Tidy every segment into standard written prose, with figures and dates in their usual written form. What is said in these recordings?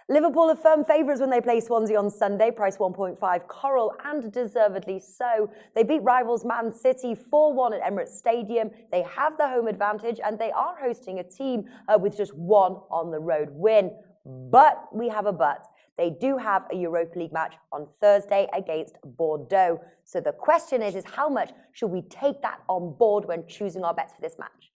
Liverpool are firm favourites when they play Swansea on Sunday, price 1.5 Coral, and deservedly so. They beat rivals Man City 4-1 at Emirates Stadium. They have the home advantage and they are hosting a team with just one on-the-road win. But we have a but. They do have a Europa League match on Thursday against Bordeaux. So the question is how much should we take that on board when choosing our bets for this match?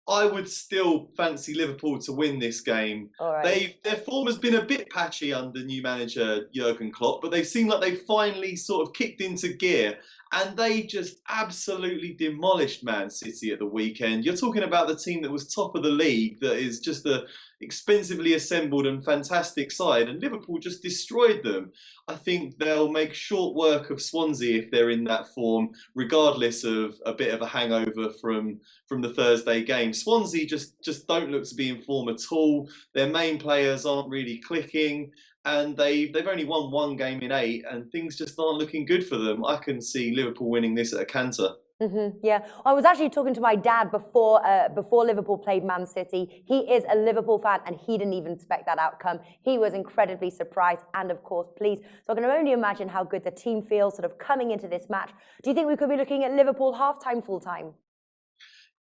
I would still fancy Liverpool to win this game. All right. Their form has been a bit patchy under new manager Jurgen Klopp, but they seem like they finally sort of kicked into gear, and they just absolutely demolished Man City at the weekend. You're talking about the team that was top of the league, that is just a expensively assembled and fantastic side, and Liverpool just destroyed them. I think they'll make short work of Swansea if they're in that form, regardless of a bit of a hangover from the Thursday game. Swansea just don't look to be in form at all. Their main players aren't really clicking, and they've only won one game in 8, and things just aren't looking good for them. I can see Liverpool winning this at a canter. Yeah, I was actually talking to my dad before Liverpool played Man City. He is a Liverpool fan and he didn't even expect that outcome. He was incredibly surprised and, of course, pleased. So I can only imagine how good the team feels sort of coming into this match. Do you think we could be looking at Liverpool half-time, full-time?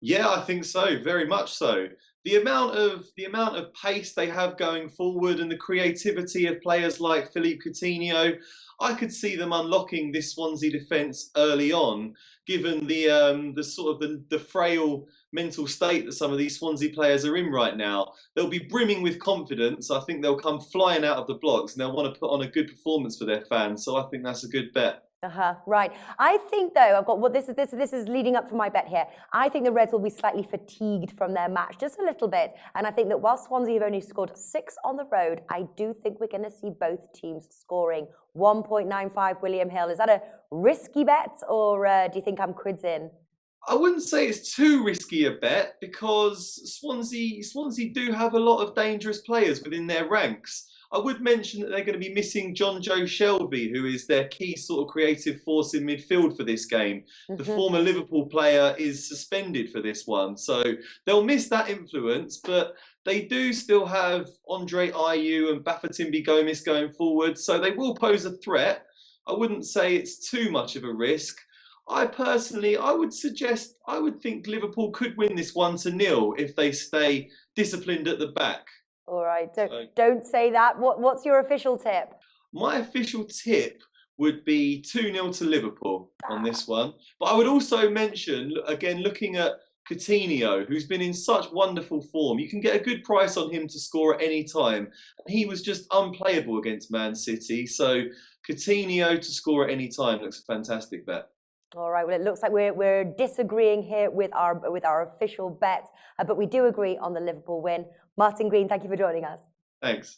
Yeah, I think so, very much so. The amount of pace they have going forward and the creativity of players like Philippe Coutinho, I could see them unlocking this Swansea defence early on, given the sort of the frail mental state that some of these Swansea players are in right now. They'll be brimming with confidence. I think they'll come flying out of the blocks and they'll want to put on a good performance for their fans. So I think that's a good bet. Right. I think though, I've got this is leading up for my bet here. I think the Reds will be slightly fatigued from their match, just a little bit. And I think that while Swansea have only scored 6 on the road, I do think we're going to see both teams scoring. 1.95 William Hill. Is that a risky bet, or do you think I'm quids in? I wouldn't say it's too risky a bet, because Swansea do have a lot of dangerous players within their ranks. I would mention that they're going to be missing John Joe Shelby, who is their key sort of creative force in midfield for this game. The former Liverpool player is suspended for this one, so they'll miss that influence, but they do still have Andre Ayew and Bafétimbi Gomis going forward, so they will pose a threat. I wouldn't say it's too much of a risk. I would think Liverpool could win this 1-0 if they stay disciplined at the back. All right, don't say that. What's your official tip? My official tip would be 2-0 to Liverpool on this one. But I would also mention, again, looking at Coutinho, who's been in such wonderful form, you can get a good price on him to score at any time. He was just unplayable against Man City, so Coutinho to score at any time looks a fantastic bet. All right. Well, it looks like we're disagreeing here with our official bet, but we do agree on the Liverpool win. Martin Green, thank you for joining us. Thanks.